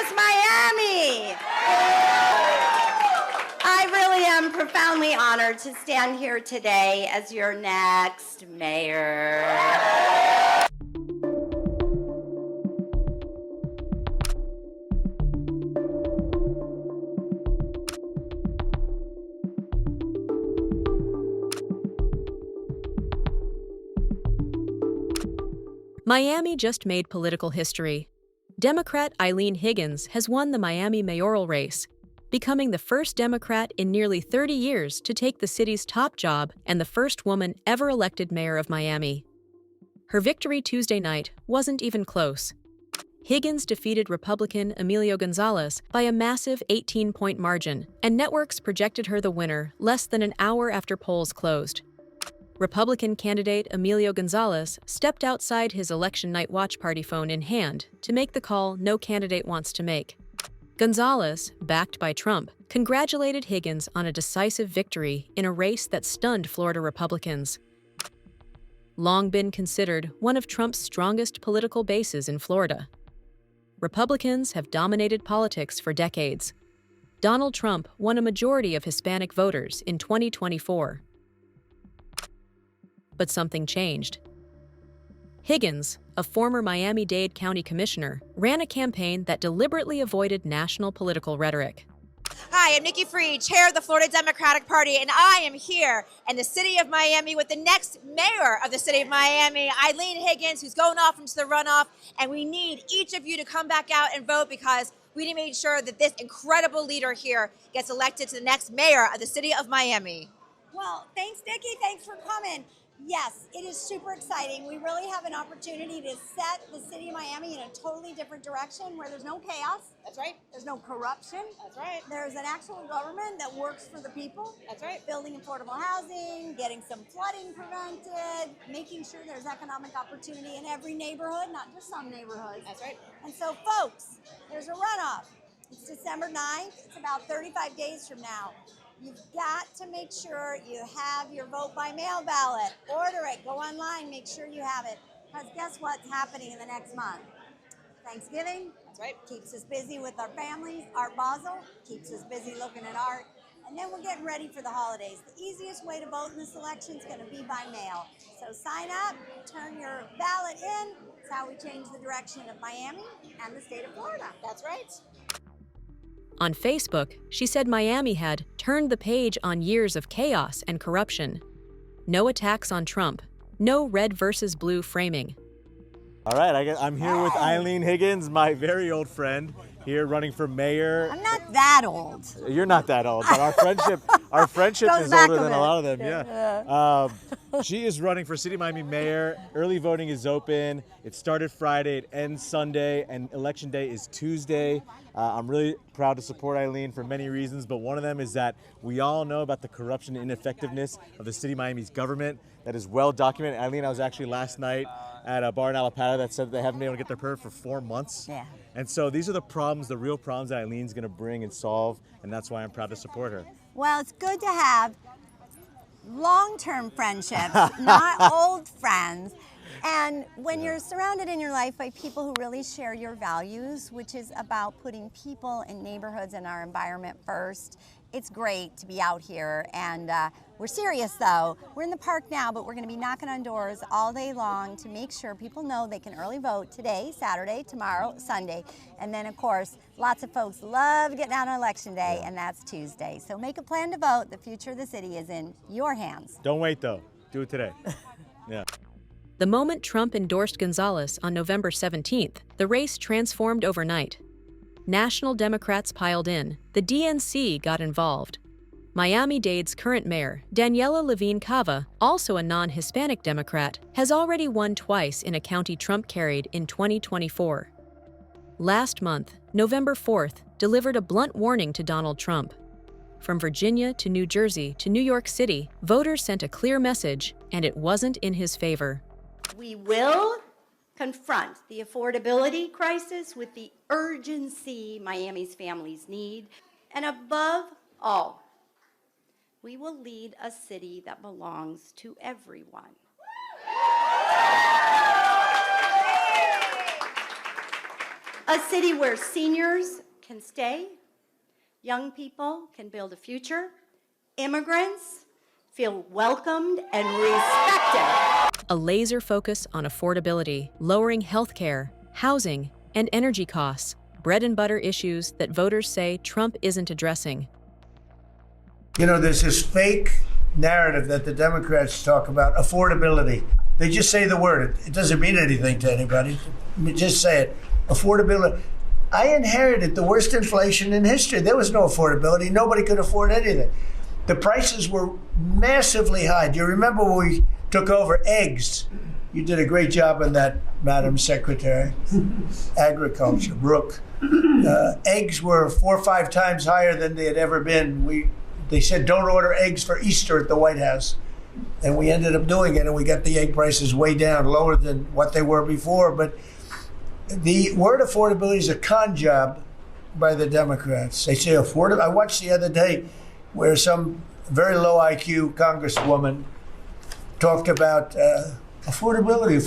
West Miami. I really am profoundly honored to stand here today as your next mayor. Miami just made political history. Democrat Eileen Higgins has won the Miami mayoral race, becoming the first Democrat in nearly 30 years to take the city's top job and the first woman ever elected mayor of Miami. Her victory Tuesday night wasn't even close. Higgins defeated Republican Emilio Gonzalez by a massive 18-point margin, and networks projected her the winner less than an hour after polls closed. Republican candidate Emilio Gonzalez stepped outside his election night watch party phone in hand to make the call no candidate wants to make. Gonzalez, backed by Trump, congratulated Higgins on a decisive victory in a race that stunned Florida Republicans. Long been considered one of Trump's strongest political bases in Florida. Republicans have dominated politics for decades. Donald Trump won a majority of Hispanic voters in 2024. But something changed. Higgins, a former Miami-Dade County commissioner, ran a campaign that deliberately avoided national political rhetoric. Hi, I'm Nikki Freed, chair of the Florida Democratic Party, and I am here in the city of Miami with the next mayor of the city of Miami, Eileen Higgins, who's going off into the runoff, and we need each of you to come back out and vote because we need to make sure that this incredible leader here gets elected to the next mayor of the city of Miami. Well, thanks, Nikki. Thanks for coming. Yes, it is super exciting. We really have an opportunity to set the city of Miami in a totally different direction where there's no chaos. That's right. There's no corruption. That's right. There's an actual government that works for the people. That's right. Building affordable housing, getting some flooding prevented, making sure there's economic opportunity in every neighborhood, not just some neighborhoods. That's right. And so, folks, there's a runoff. It's December 9th. It's about 35 days from now. You've got to make sure you have your vote by mail ballot. Order it, go online, make sure you have it. Because guess what's happening in the next month? Thanksgiving. That's right. Keeps us busy with our families. Art Basel keeps us busy looking at art. And then we're getting ready for the holidays. The easiest way to vote in this election is going to be by mail. So sign up, turn your ballot in. That's how we change the direction of Miami and the state of Florida. That's right. On Facebook, she said Miami had turned the page on years of chaos and corruption. No attacks on Trump. No red versus blue framing. All right, I'm here with Eileen Higgins, my very old friend, here running for mayor. I'm not that old. You're not that old, but our friendship Goes is back older a than a bit. lot of them. Yeah. She is running for City of Miami mayor. Early voting is open. It started Friday, it ends Sunday, and election day is Tuesday. I'm really proud to support Eileen for many reasons, but one of them is that we all know about the corruption and ineffectiveness of the City of Miami's government. That is well documented. Eileen, I was actually last night at a bar in Alapata that said they haven't been able to get their permit for 4 months. Yeah. And so these are the problems, the real problems that Eileen's going to bring and solve, and that's why I'm proud to support her. Well, it's good to have long-term friendships, not old friends. And when you're surrounded in your life by people who really share your values, which is about putting people and neighborhoods and our environment first, it's great to be out here. And we're serious though. We're in the park now, but we're going to be knocking on doors all day long to make sure people know they can early vote today, Saturday, tomorrow, Sunday. And then of course, lots of folks love getting out on election day, and that's Tuesday. So make a plan to vote. The future of the city is in your hands. Don't wait though. Do it today. Yeah. The moment Trump endorsed Gonzalez on November 17th, the race transformed overnight. National Democrats piled in. The DNC got involved. Miami-Dade's current mayor, Daniela Levine Cava, also a non-Hispanic Democrat, has already won twice in a county Trump carried in 2024. Last month, November 4th, delivered a blunt warning to Donald Trump. From Virginia to New Jersey to New York City, voters sent a clear message, and it wasn't in his favor. We will confront the affordability crisis with the urgency Miami's families need. And above all, we will lead a city that belongs to everyone. A city where seniors can stay, young people can build a future, immigrants feel welcomed and respected. A laser focus on affordability, lowering healthcare, housing, and energy costs, bread and butter issues that voters say Trump isn't addressing. You know, there's this fake narrative that the Democrats talk about, affordability. They just say the word. It doesn't mean anything to anybody. Just say it. Affordability. I inherited the worst inflation in history. There was no affordability. Nobody could afford anything. The prices were massively high. Do you remember when we took over eggs? You did a great job on that, Madam Secretary. Agriculture, Brooke. Eggs were 4 or 5 times higher than they had ever been. They said, don't order eggs for Easter at the White House. And we ended up doing it, and we got the egg prices way down, lower than what they were before. But the word affordability is a con job by the Democrats. They say affordable. I watched the other day where some very low IQ congresswoman talked about affordability.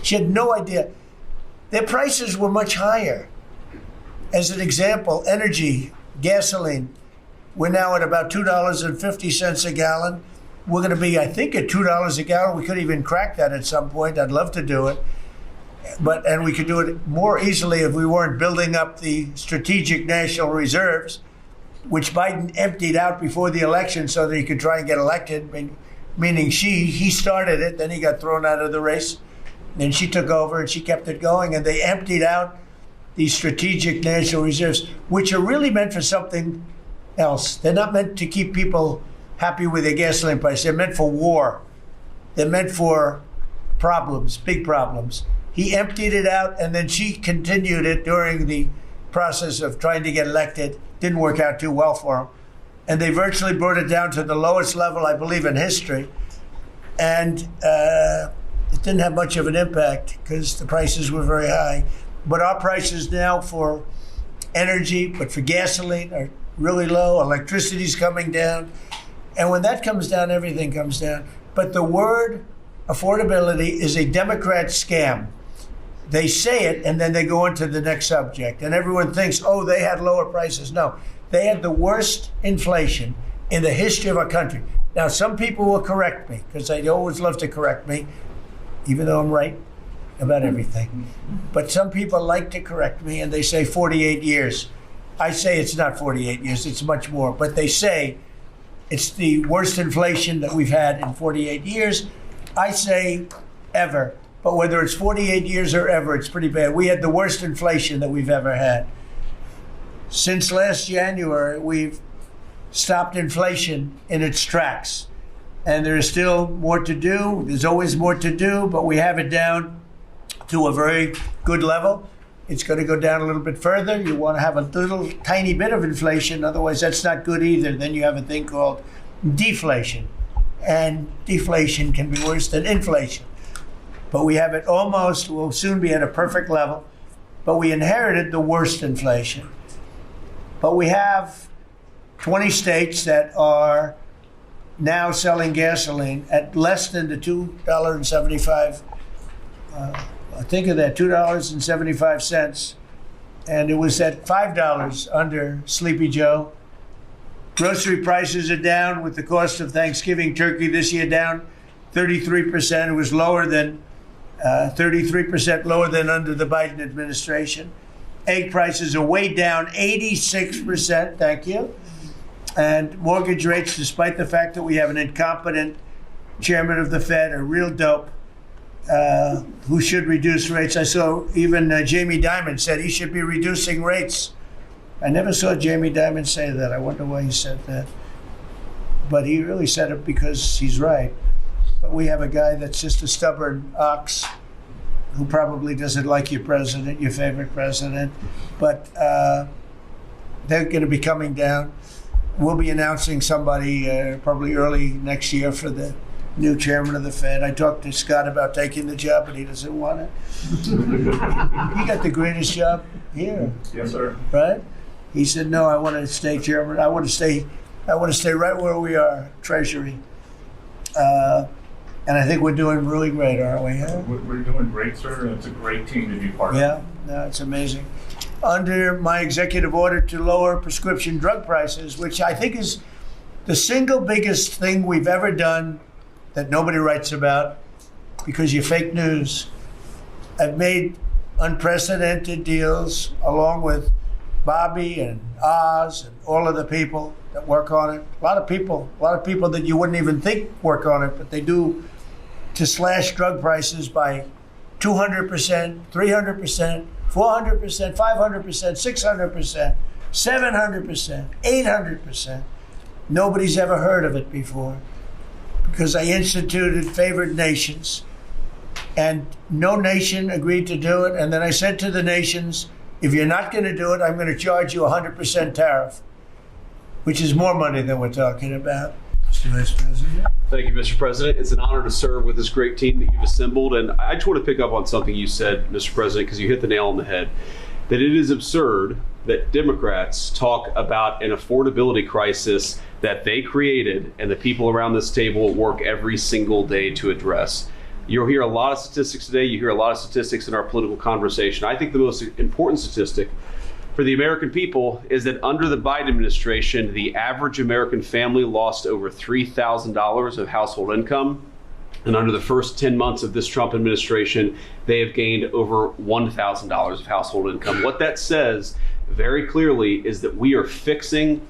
She had no idea. Their prices were much higher. As an example, energy, gasoline, we're now at about $2.50 a gallon. We're going to be, I think, at $2 a gallon. We could even crack that at some point. I'd love to do it. And we could do it more easily if we weren't building up the strategic national reserves, which Biden emptied out before the election so that he could try and get elected, meaning he started it, then he got thrown out of the race. Then she took over and she kept it going, and they emptied out these strategic national reserves, which are really meant for something else. They're not meant to keep people happy with their gasoline price. They're meant for war. They're meant for problems, big problems. He emptied it out, and then she continued it during the process of trying to get elected. Didn't work out too well for him. And they virtually brought it down to the lowest level, I believe, in history. And it didn't have much of an impact because the prices were very high. But our prices now for energy, but for gasoline, are really low. Electricity's coming down. And when that comes down, everything comes down. But the word affordability is a Democrat scam. They say it, and then they go on to the next subject. And everyone thinks, oh, they had lower prices. No, they had the worst inflation in the history of our country. Now, some people will correct me, because they always love to correct me, even though I'm right about everything. But some people like to correct me, and they say 48 years. I say it's not 48 years, it's much more. But they say it's the worst inflation that we've had in 48 years. I say ever. But whether it's 48 years or ever, it's pretty bad. We had the worst inflation that we've ever had. Since last January, we've stopped inflation in its tracks. And there is still more to do. There's always more to do, but we have it down to a very good level. It's going to go down a little bit further. You want to have a little tiny bit of inflation. Otherwise, that's not good either. Then you have a thing called deflation. And deflation can be worse than inflation. But we have it almost, we'll soon be at a perfect level. But we inherited the worst inflation. But we have 20 states that are now selling gasoline at less than the $2.75. Think of that, $2.75. And it was at $5 under Sleepy Joe. Grocery prices are down with the cost of Thanksgiving turkey this year down 33%. It was lower than 33% lower than under the Biden administration. Egg prices are way down 86%. Thank you. And mortgage rates, despite the fact that we have an incompetent chairman of the Fed, a real dope, who should reduce rates. I saw even Jamie Dimon said he should be reducing rates. I never saw Jamie Dimon say that. I wonder why he said that. But he really said it because he's right. But we have a guy that's just a stubborn ox who probably doesn't like your president, your favorite president. But they're going to be coming down. We'll be announcing somebody probably early next year for the new chairman of the Fed. I talked to Scott about taking the job, but he doesn't want it. He got the greatest job here. Yes, sir. Right? He said, "No, I want to stay chairman. I want to stay right where we are, Treasury." And I think we're doing really great, aren't we? Huh? We're doing great, sir. It's a great team to be part of. Yeah, no, it's amazing. Under my executive order to lower prescription drug prices, which I think is the single biggest thing we've ever done that nobody writes about because you're fake news. I've made unprecedented deals along with Bobby and Oz and all of the people that work on it. A lot of people that you wouldn't even think work on it, but they do, to slash drug prices by 200%, 300%, 400%, 500%, 600%, 700%, 800%. Nobody's ever heard of it before because I instituted favored nations and no nation agreed to do it. And then I said to the nations, if you're not going to do it, I'm going to charge you 100% tariff, which is more money than we're talking about. Mr. Vice President. Thank you, Mr. President. It's an honor to serve with this great team that you've assembled. And I just want to pick up on something you said, Mr. President, because you hit the nail on the head, that it is absurd that Democrats talk about an affordability crisis that they created and the people around this table work every single day to address. You'll hear a lot of statistics today. You hear a lot of statistics in our political conversation. I think the most important statistic for the American people is that under the Biden administration, the average American family lost over $3,000 of household income. And under the first 10 months of this Trump administration, they have gained over $1,000 of household income. What that says very clearly is that we are fixing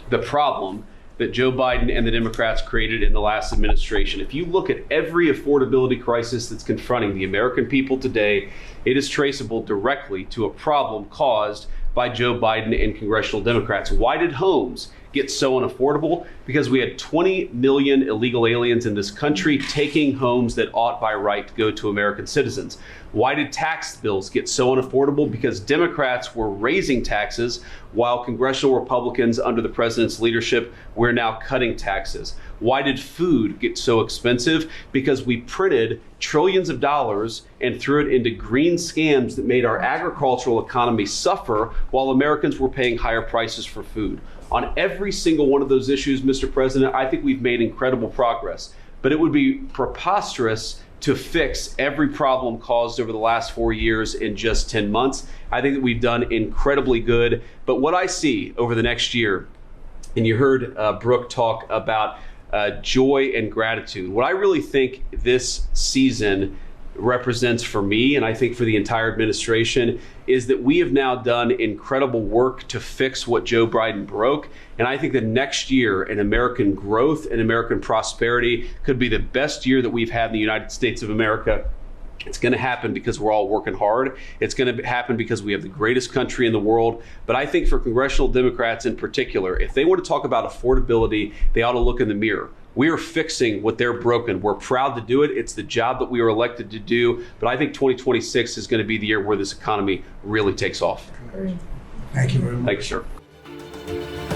the problem that Joe Biden and the Democrats created in the last administration. If you look at every affordability crisis that's confronting the American people today, it is traceable directly to a problem caused by Joe Biden and congressional Democrats. Why did homes get so unaffordable? Because we had 20 million illegal aliens in this country taking homes that ought by right to go to American citizens. Why did tax bills get so unaffordable? Because Democrats were raising taxes while congressional Republicans under the president's leadership were now cutting taxes. Why did food get so expensive? Because we printed trillions of dollars and threw it into green scams that made our agricultural economy suffer while Americans were paying higher prices for food. On every single one of those issues, Mr. President, I think we've made incredible progress, but it would be preposterous to fix every problem caused over the last 4 years in just 10 months. I think that we've done incredibly good, but what I see over the next year, and you heard Brooke talk about joy and gratitude. What I really think this season represents for me, and I think for the entire administration, is that we have now done incredible work to fix what Joe Biden broke. And I think that next year in American growth and American prosperity could be the best year that we've had in the United States of America. It's going to happen because we're all working hard. It's going to happen because we have the greatest country in the world. But I think for congressional Democrats in particular, if they want to talk about affordability, they ought to look in the mirror. We are fixing what they're broken. We're proud to do it. It's the job that we were elected to do. But I think 2026 is going to be the year where this economy really takes off. Thank you very much. Thank you, sir.